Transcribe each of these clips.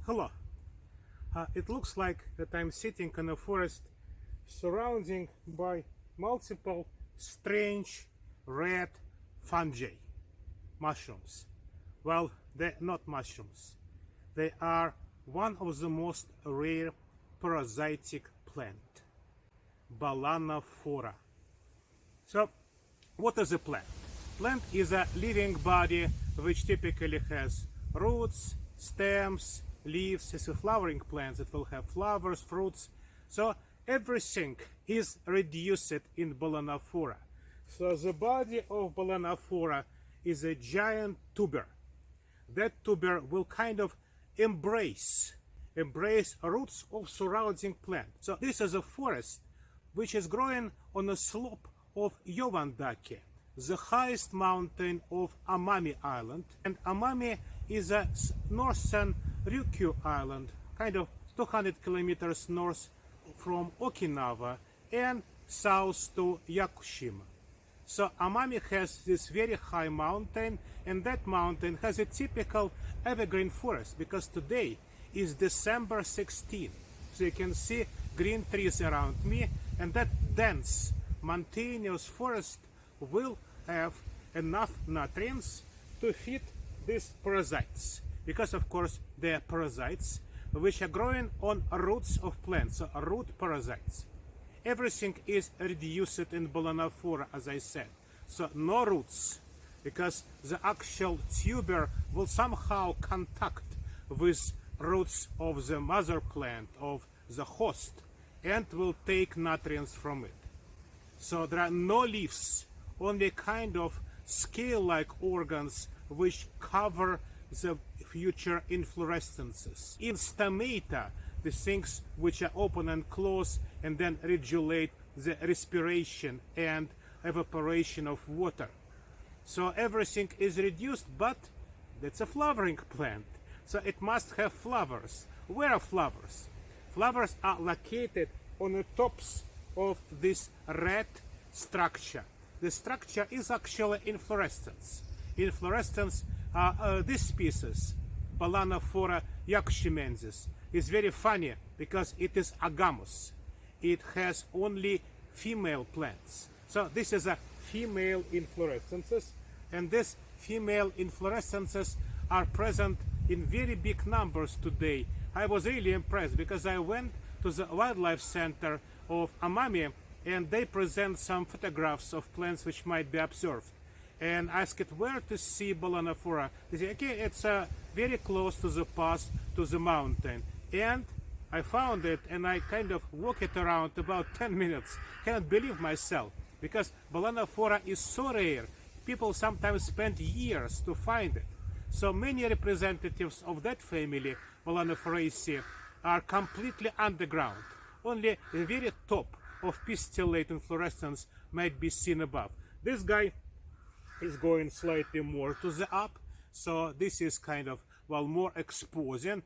Hello. It looks like that I'm sitting in a forest surrounded by multiple strange red fungi, mushrooms. Well, they're not mushrooms. They are one of the most rare parasitic plant, Balanophora. So, what is a plant? Plant is a living body which typically has roots, stems, leaves. It's a flowering plant that will have flowers, fruits. So everything is reduced in Balanophora. So the body of Balanophora is a giant tuber. That tuber will kind of embrace roots of surrounding plant. So this is a forest which is growing on a slope of Jovandake, the highest mountain of Amami Island. And Amami is a northern Ryukyu Island, kind of 200 kilometers north from Okinawa and south to Yakushima. So Amami has this very high mountain, and that mountain has a typical evergreen forest, because today is December 16. So you can see green trees around me, and that dense mountainous forest will have enough nutrients to feed these parasites, because of course they are parasites which are growing on roots of plants, so root parasites. Everything is reduced in Balanophora, as I said, so no roots, because the actual tuber will somehow contact with roots of the mother plant, of the host, and will take nutrients from it. So there are no leaves, only kind of scale-like organs which cover the future inflorescences. In stomata, the things which are open and close and then regulate the respiration and evaporation of water. So everything is reduced, but that's a flowering plant. So it must have flowers. Where are flowers? Flowers are located on the tops of this red structure. The structure is actually inflorescence. Inflorescence, this species, Balanophora yakushimensis, is very funny because it is agamous. It has only female plants. So this is a female inflorescences, and these female inflorescences are present in very big numbers today. I was really impressed because I went to the wildlife center of Amami, and they present some photographs of plants which might be observed. And asked where to see Balanophora. They say, okay, it's very close to the pass to the mountain. And I found it, and I kind of walked it around about 10 minutes. Cannot believe myself, because Balanophora is so rare. People sometimes spend years to find it. So many representatives of that family, Balanophoraceae, are completely underground. Only the very top of pistillate inflorescence might be seen above. This guy is going slightly more to the up, so this is kind of, well, more exposing,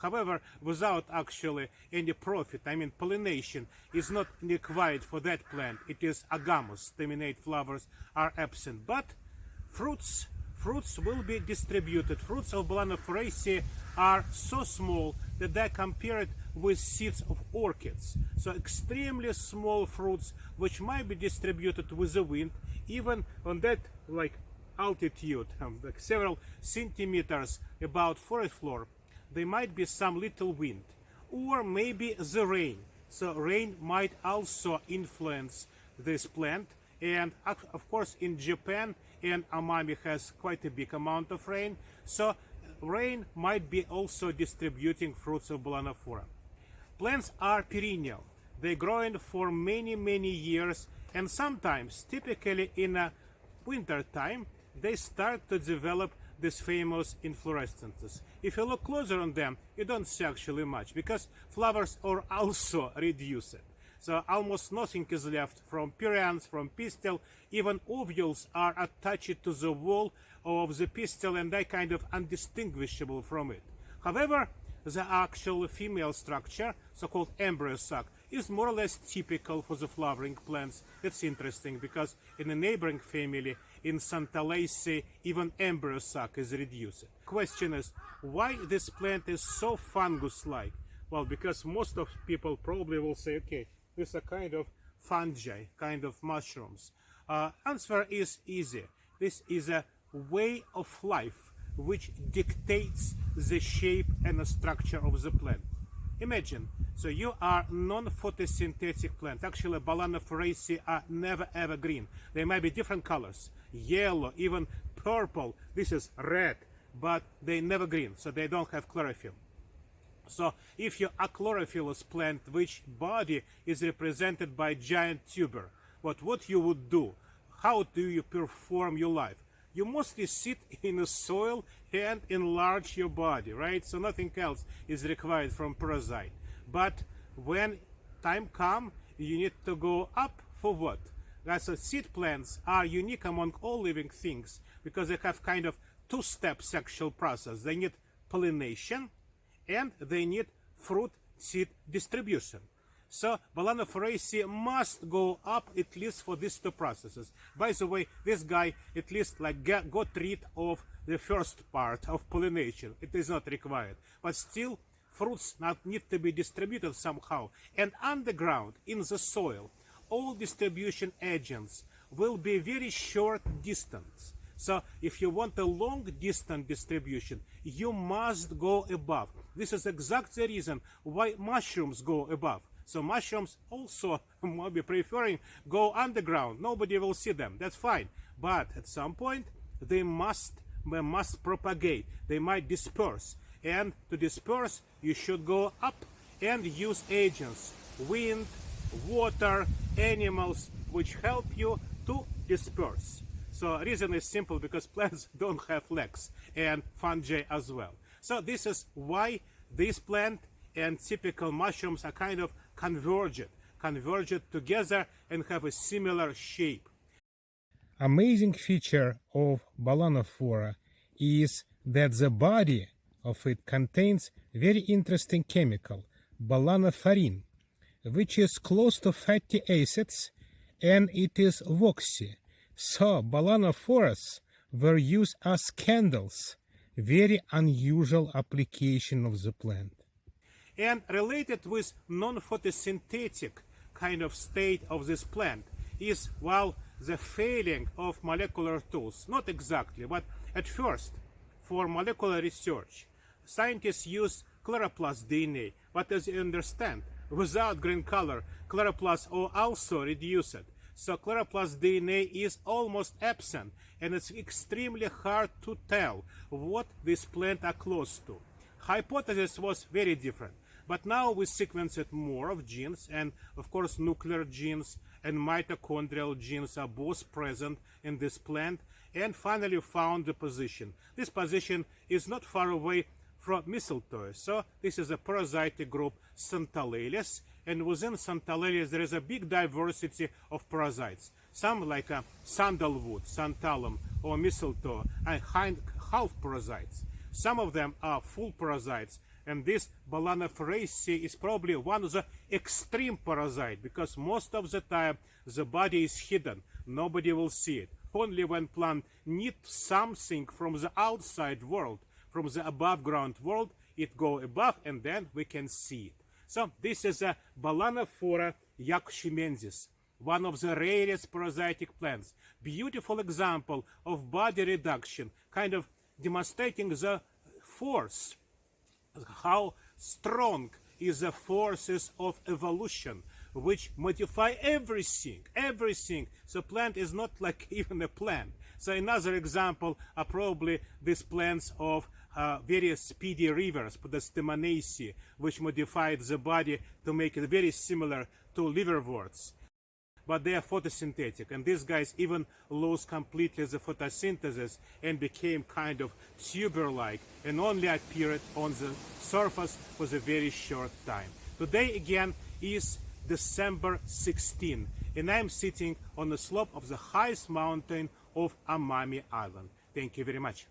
however, without actually any profit. I mean, pollination is not required for that plant. It is agamous. Staminate flowers are absent, but fruits will be distributed. Fruits of Balanophoraceae are so small that they are compared with seeds of orchids. So extremely small fruits which might be distributed with the wind, even on that like altitude, like several centimeters above forest floor. There might be some little wind, or maybe the rain. So rain might also influence this plant. And of course in Japan, and Amami has quite a big amount of rain, so rain might be also distributing fruits of Balanophora. Plants are perennial. They're growing for many years, and sometimes, typically in a winter time, they start to develop these famous inflorescences. If you look closer on them, you don't see actually much, because flowers are also reduced. So almost nothing is left from perianth, from pistil. Even ovules are attached to the wall of the pistil, and they're kind of undistinguishable from it. However, the actual female structure, so-called embryo sac, is more or less typical for the flowering plants. It's interesting because in a neighboring family, in Santalaceae, even embryo sac is reduced. Question is, why this plant is so fungus-like? Well, because most of people probably will say, okay, this is a kind of fungi, kind of mushrooms. Answer is easy. This is a way of life which dictates the shape and the structure of the plant. Imagine, so you are non-photosynthetic plants. Actually, Balanophoraceae are never ever green. They might be different colors, yellow, even purple. This is red, but they never green, so they don't have chlorophyll. So if you are chlorophyllous plant, which body is represented by giant tuber, what you would do? How do you perform your life? You mostly sit in the soil and enlarge your body, right? So nothing else is required from parasite. But when time comes, you need to go up for what? So seed plants are unique among all living things because they have kind of two-step sexual process. They need pollination and they need fruit seed distribution. So Balanophoraceae must go up at least for these two processes. By the way, this guy at least like got rid of the first part of pollination. It is not required. But still, fruits need to be distributed somehow. And underground, in the soil, all distribution agents will be very short distance. So if you want a long distance distribution, you must go above. This is exactly the reason why mushrooms go above. So mushrooms also might be preferring go underground. Nobody will see them. That's fine. But at some point, they must propagate. They might disperse. And to disperse, you should go up and use agents, wind, water, animals, which help you to disperse. So reason is simple because plants don't have legs and fungi as well. So this is why this plant and typical mushrooms are kind of converged together and have a similar shape. Amazing feature of Balanophora is that the body of it contains very interesting chemical, balanophorin, which is close to fatty acids, and it is voxy. So Balanophoras were used as candles, very unusual application of the plant. And related with non-photosynthetic kind of state of this plant is, well, the failing of molecular tools. Not exactly, but at first, for molecular research, scientists use chloroplast DNA. But as you understand, without green color, chloroplast are also reduced. So chloroplast DNA is almost absent, and it's extremely hard to tell what this plant are close to. Hypothesis was very different. But now we sequenced more of genes, and of course nuclear genes and mitochondrial genes are both present in this plant, and finally found the position. This position is not far away from mistletoe. So this is a parasitic group Santalaceae, and within Santalaceae there is a big diversity of parasites. Some like sandalwood, santalum, or mistletoe are half parasites. Some of them are full parasites. And this Balanophoraceae is probably one of the extreme parasites because most of the time the body is hidden. Nobody will see it. Only when plant needs something from the outside world, from the above ground world, it go above and then we can see it. So this is a Balanophora yakshimensis, one of the rarest parasitic plants. Beautiful example of body reduction, kind of demonstrating the force, how strong is the forces of evolution which modify everything. So plant is not like even a plant. So another example are probably these plants of very speedy rivers, Podostemanaceae, which modified the body to make it very similar to liverworts. But they are photosynthetic, and these guys even lost completely the photosynthesis and became kind of tuber-like and only appeared on the surface for a very short time. Today again is December 16, and I'm sitting on the slope of the highest mountain of Amami Island. Thank you very much.